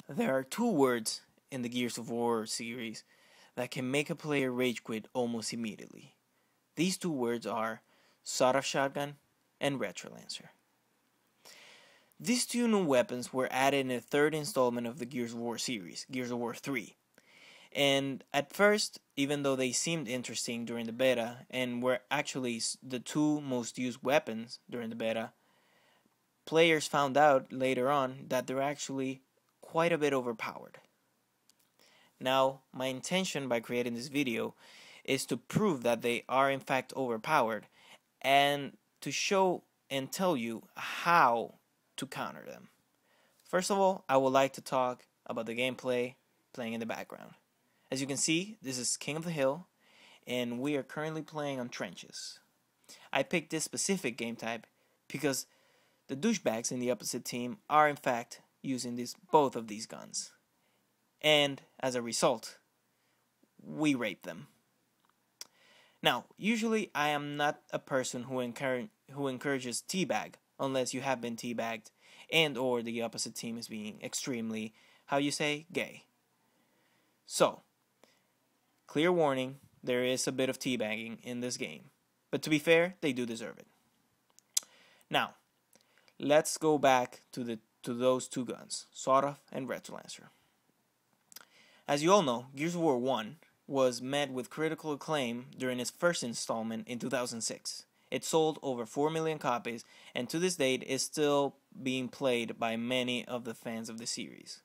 There are two words in the Gears of War series that can make a player rage quit almost immediately. These two words are sawed-off shotgun and retrolancer. These two new weapons were added in the third installment of the Gears of War series, Gears of War 3. And at first, even though they seemed interesting during the beta and were actually the two most used weapons during the beta, players found out later on that they're actually quite a bit overpowered. Now, my intention by creating this video is to prove that they are in fact overpowered and to show and tell you how to counter them. First of all, I would like to talk about the gameplay playing in the background. As you can see, this is King of the Hill, and we are currently playing on trenches. I picked this specific game type because the douchebags in the opposite team are in fact using both of these guns. And as a result, we rape them. Now, usually I am not a person who encourages teabag unless you have been teabagged and or the opposite team is being extremely, gay. So, clear warning, there is a bit of teabagging in this game. But to be fair, they do deserve it. Now, let's go back to those two guns, sawed-off and retrolancer. As you all know, Gears of War 1 was met with critical acclaim during its first installment in 2006. It sold over 4 million copies, and to this date is still being played by many of the fans of the series.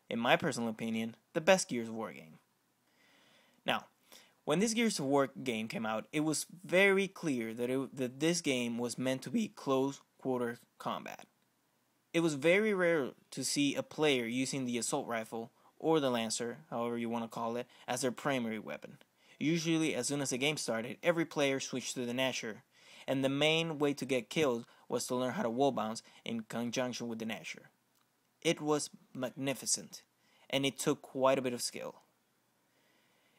In my personal opinion, the best Gears of War game. Now, when this Gears of War game came out, it was very clear that this game was meant to be close quarter combat. It was very rare to see a player using the assault rifle or the lancer, however you want to call it, as their primary weapon. Usually, as soon as the game started, every player switched to the Gnasher, and the main way to get killed was to learn how to wall bounce in conjunction with the Gnasher. It was magnificent, and it took quite a bit of skill.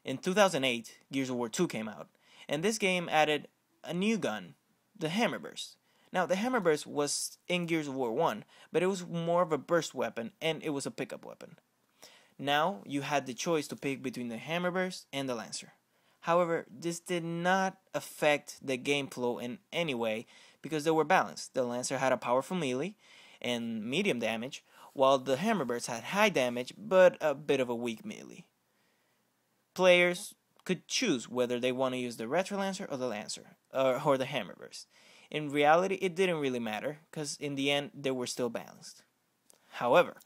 In 2008, Gears of War 2 came out, and this game added a new gun, the Hammerburst. Now, the Hammerburst was in Gears of War 1, but it was more of a burst weapon, and it was a pickup weapon. Now, you had the choice to pick between the Hammerburst and the Lancer. However, this did not affect the game flow in any way because they were balanced. The Lancer had a powerful melee and medium damage, while the Hammerburst had high damage but a bit of a weak melee. Players could choose whether they want to use the retrolancer or the Lancer, or the Hammerburst. In reality, it didn't really matter, because in the end, they were still balanced. However,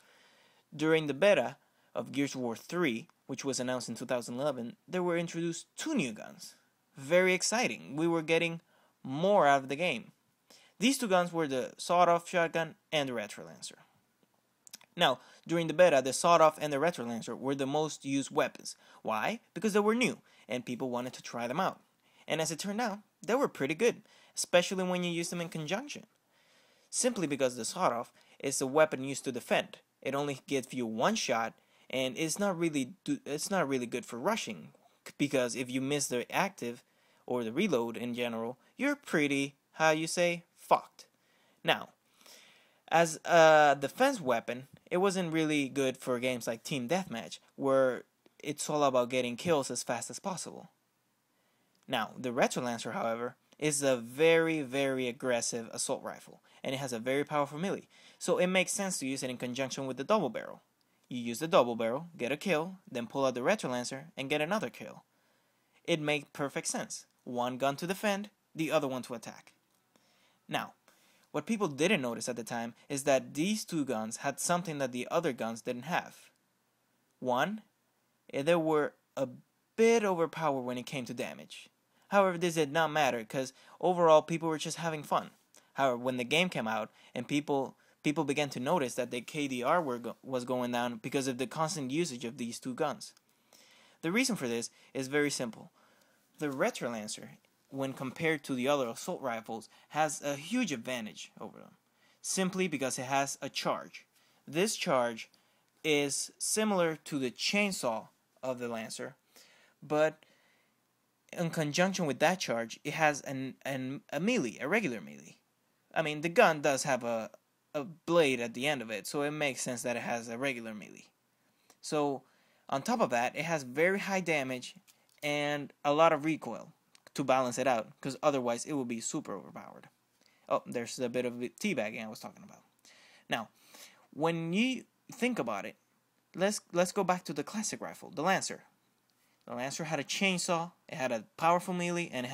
during the beta of Gears of War 3, which was announced in 2011, there were introduced two new guns. Very exciting. We were getting more out of the game. These two guns were the sawed-off shotgun and the retrolancer. Now, during the beta, the sawed-off and the retrolancer were the most used weapons. Why? Because they were new, and people wanted to try them out. And as it turned out, they were pretty good, especially when you use them in conjunction. Simply because the sawed-off is a weapon used to defend. It only gives you one shot, and it's not really good for rushing, because if you miss the active, or the reload in general, you're pretty, fucked. Now, as a defense weapon, it wasn't really good for games like Team Deathmatch, where it's all about getting kills as fast as possible. Now, the retrolancer, however, is a very, very aggressive assault rifle, and it has a very powerful melee, so it makes sense to use it in conjunction with the double barrel. You use the double barrel, get a kill, then pull out the retrolancer and get another kill. It made perfect sense. One gun to defend, the other one to attack. Now, what people didn't notice at the time is that these two guns had something that the other guns didn't have. One, they were a bit overpowered when it came to damage. However, this did not matter because overall people were just having fun. However, when the game came out and people began to notice that the KDR was going down because of the constant usage of these two guns. The reason for this is very simple. The retrolancer, when compared to the other assault rifles, has a huge advantage over them, simply because it has a charge. This charge is similar to the chainsaw of the Lancer, but in conjunction with that charge, it has a melee, a regular melee. I mean, the gun does have a a blade at the end of it, so it makes sense that it has a regular melee. So on top of that, it has very high damage and a lot of recoil to balance it out, because otherwise it will be super overpowered. Oh, there's a bit of teabagging I was talking about. Now, when you think about it, let's go back to the classic rifle, the Lancer. The Lancer had a chainsaw, it had a powerful melee, and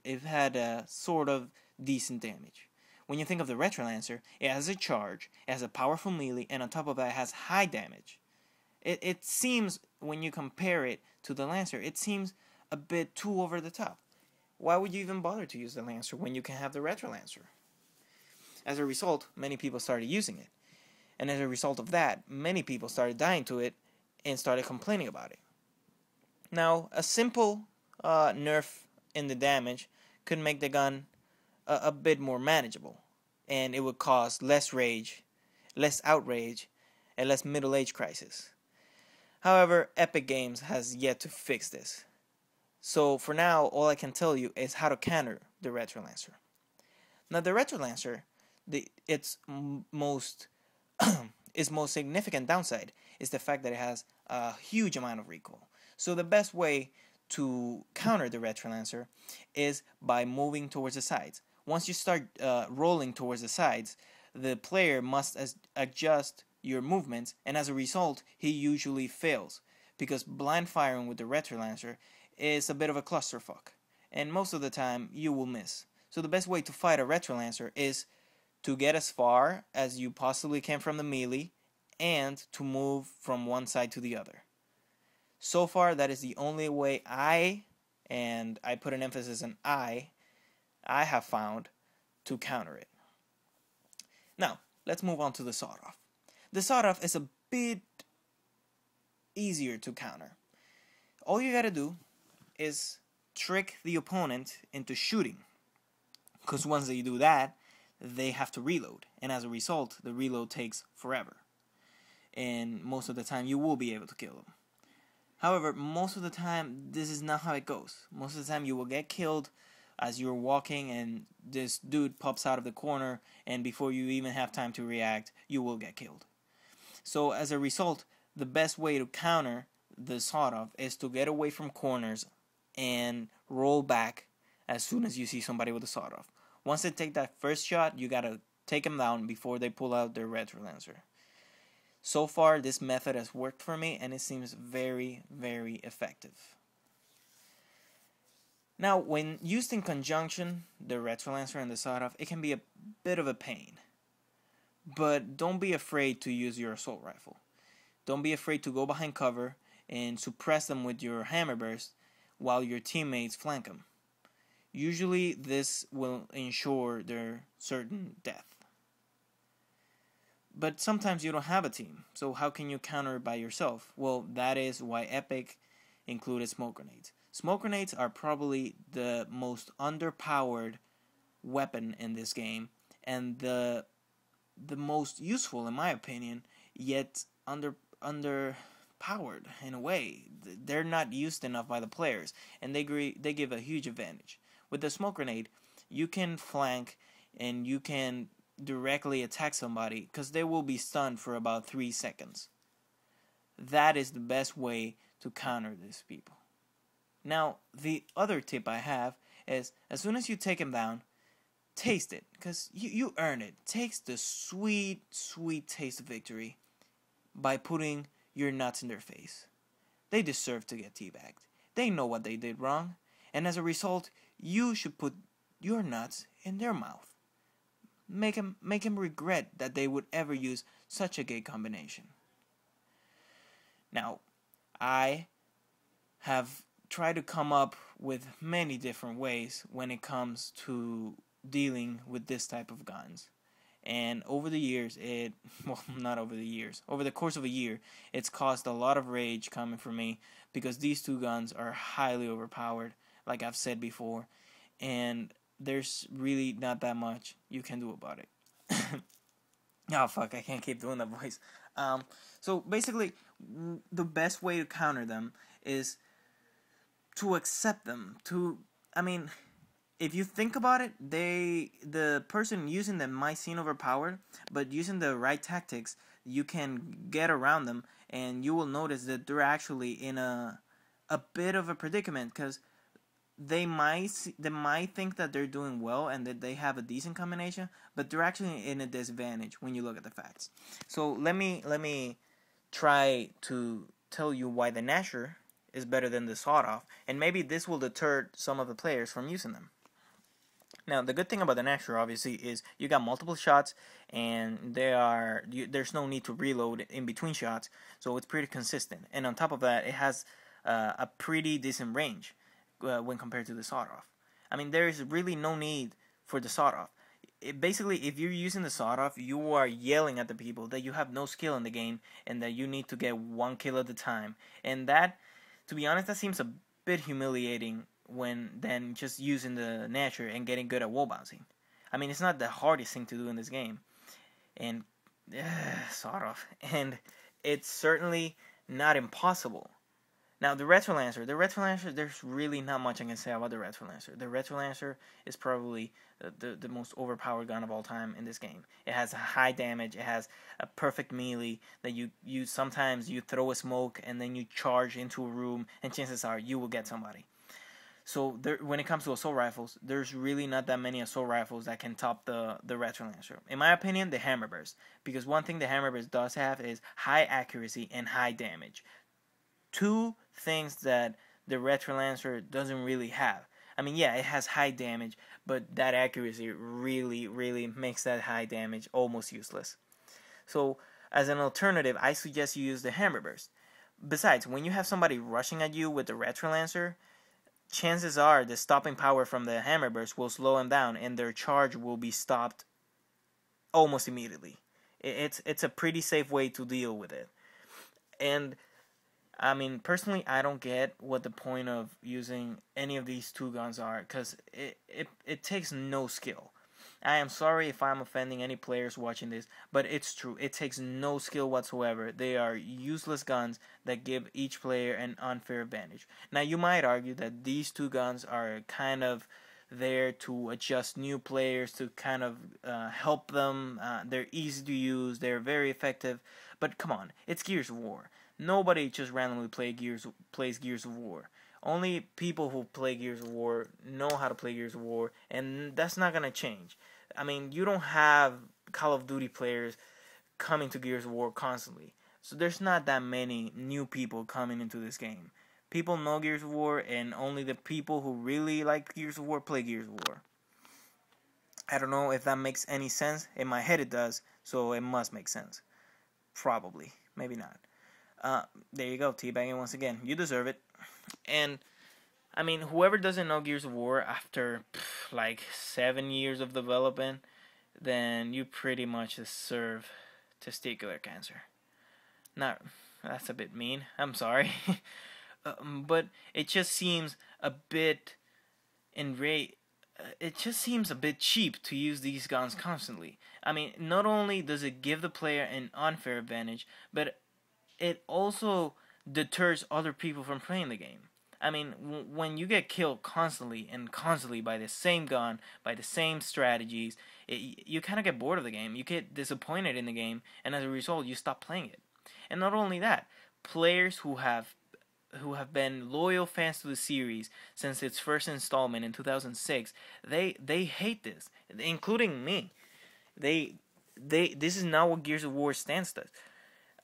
it had a sort of decent damage. When you think of the retrolancer, it has a charge, it has a powerful melee, and on top of that, it has high damage. It seems, when you compare it to the Lancer, it seems a bit too over the top. Why would you even bother to use the Lancer when you can have the retrolancer? As a result, many people started using it. And as a result of that, many people started dying to it and started complaining about it. Now, a simple nerf in the damage could make the gun a bit more manageable, and it would cause less rage, less outrage, and less middle age crisis. However, Epic Games has yet to fix this. So for now, all I can tell you is how to counter the retrolancer. Now, the retrolancer, its most significant downside is the fact that it has a huge amount of recoil. So the best way to counter the retrolancer is by moving towards the sides. Once you start rolling towards the sides, the player must adjust your movements, and as a result, he usually fails, because blind firing with the retrolancer is a bit of a clusterfuck, and most of the time you will miss. So the best way to fight a retrolancer is to get as far as you possibly can from the melee and to move from one side to the other. So far, that is the only way and I put an emphasis on I have found to counter it. Now, let's move on to the sawed-off. The sawed-off is a bit easier to counter. All you gotta do is trick the opponent into shooting, because once they do that, they have to reload, and as a result, the reload takes forever, and most of the time you will be able to kill them. However, most of the time, this is not how it goes. Most of the time, you will get killed as you're walking, and this dude pops out of the corner, and before you even have time to react, you will get killed. So as a result, the best way to counter the sawed-off is to get away from corners and roll back as soon as you see somebody with a sawed-off. Once they take that first shot, you gotta take them down before they pull out their retrolancer. So far, this method has worked for me, and it seems very, very effective. Now, when used in conjunction, the retrolancer and the sawed-off, it can be a bit of a pain. But don't be afraid to use your assault rifle. Don't be afraid to go behind cover and suppress them with your hammer burst while your teammates flank them. Usually, this will ensure their certain death. But sometimes you don't have a team, so how can you counter it by yourself? Well, that is why Epic included smoke grenades. Smoke grenades are probably the most underpowered weapon in this game, and the most useful, in my opinion, yet underpowered in a way. They're not used enough by the players, and they give a huge advantage. With the smoke grenade, you can flank and you can directly attack somebody because they will be stunned for about 3 seconds. That is the best way to counter these people. Now, the other tip I have is, as soon as you take them down, taste it, because you earn it. Taste the sweet, sweet taste of victory by putting your nuts in their face. They deserve to get teabagged. They know what they did wrong, and as a result, you should put your nuts in their mouth. Make them regret that they would ever use such a gay combination. Now, I have tried to come up with many different ways when it comes to dealing with this type of guns. And over the years, over the course of a year, it's caused a lot of rage coming from me, because these two guns are highly overpowered, like I've said before, and there's really not that much you can do about it. Oh fuck, I can't keep doing that voice. So basically, the best way to counter them is to accept them. if you think about it, the person using them might seem overpowered, but using the right tactics, you can get around them, and you will notice that they're actually in a bit of a predicament because they might think that they're doing well and that they have a decent combination, but they're actually in a disadvantage when you look at the facts. So let me try to tell you why the Nasher is better than the sawed off, and maybe this will deter some of the players from using them. Now, the good thing about the Nasher, obviously, is you got multiple shots, and there's no need to reload in between shots, so it's pretty consistent. And on top of that, it has a pretty decent range when compared to the sawed-off. I mean, there is really no need for the sawed-off. Basically, if you're using the sawed-off, you are yelling at the people that you have no skill in the game and that you need to get one kill at a time. And that, to be honest, that seems a bit humiliating when then just using the Nasher and getting good at wall bouncing. I mean, it's not the hardest thing to do in this game, and sort of, and it's certainly not impossible. Now, the retrolancer, there's really not much I can say about the retrolancer. The retrolancer is probably the most overpowered gun of all time in this game. It has high damage. It has a perfect melee that you sometimes you throw a smoke and then you charge into a room, and chances are you will get somebody. So when it comes to assault rifles, there's really not that many assault rifles that can top the retrolancer. In my opinion, the hammerburst, because one thing the hammerburst does have is high accuracy and high damage. Two things that the retrolancer doesn't really have. I mean, yeah, it has high damage, but that accuracy really makes that high damage almost useless. So as an alternative, I suggest you use the hammerburst. Besides, when you have somebody rushing at you with the retrolancer, chances are the stopping power from the hammerburst will slow them down and their charge will be stopped almost immediately. It's a pretty safe way to deal with it. And I mean, personally, I don't get what the point of using any of these two guns are, because it takes no skill. I am sorry if I'm offending any players watching this, but it's true. It takes no skill whatsoever. They are useless guns that give each player an unfair advantage. Now, you might argue that these two guns are kind of there to adjust new players, to kind of help them. They're easy to use. They're very effective. But come on, it's Gears of War. Nobody just randomly plays Gears of War. Only people who play Gears of War know how to play Gears of War, and that's not going to change. I mean, you don't have Call of Duty players coming to Gears of War constantly. So there's not that many new people coming into this game. People know Gears of War, and only the people who really like Gears of War play Gears of War. I don't know if that makes any sense. In my head it does, so it must make sense. Probably. Maybe not. There you go, teabagging once again. You deserve it. And I mean, whoever doesn't know Gears of War after like 7 years of development, then you pretty much deserve testicular cancer. Not, that's a bit mean. I'm sorry. But it just seems a bit it just seems a bit cheap to use these guns constantly. I mean, not only does it give the player an unfair advantage, but it also deters other people from playing the game. I mean, when you get killed constantly by the same gun, by the same strategies, you kind of get bored of the game. You get disappointed in the game, and as a result, you stop playing it. And not only that, players who have been loyal fans to the series since its first installment in 2006, they hate this, including me. This is not what Gears of War stands for.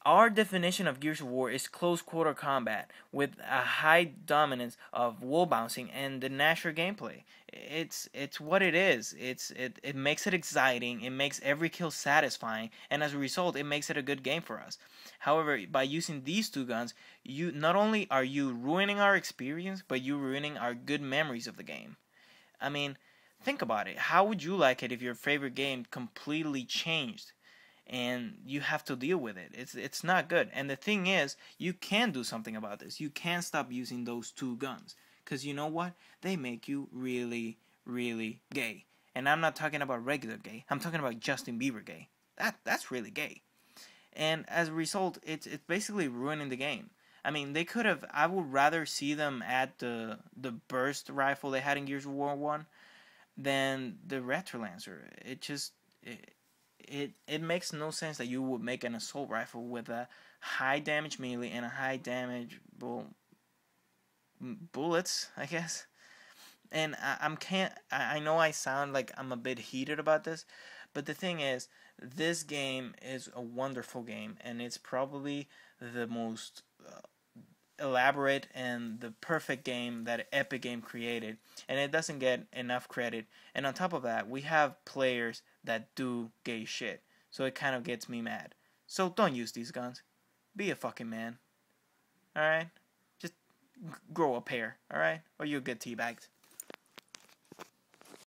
Our definition of Gears of War is close quarter combat with a high dominance of wall bouncing and the Nasher gameplay. It's what it is. It makes it exciting. It makes every kill satisfying, and as a result, it makes it a good game for us. However, by using these two guns, you not only are you ruining our experience, but you're ruining our good memories of the game. I mean, think about it. How would you like it if your favorite game completely changed? And you have to deal with it. It's not good. And the thing is, you can do something about this. You can stop using those two guns. Because you know what? They make you really, really gay. And I'm not talking about regular gay. I'm talking about Justin Bieber gay. That's really gay. And as a result, it's basically ruining the game. I mean, they could have... I would rather see them add the burst rifle they had in Gears of War 1. than the retrolancer. It makes no sense that you would make an assault rifle with a high damage melee and a high damage bullets, I guess. And I know I sound like I'm a bit heated about this, but the thing is, this game is a wonderful game, and it's probably the most elaborate and the perfect game that Epic Game created, and it doesn't get enough credit. And on top of that, we have players that do gay shit, so it kind of gets me mad. So don't use these guns. Be a fucking man. Alright? Just grow a pair, alright? Or you'll get teabagged.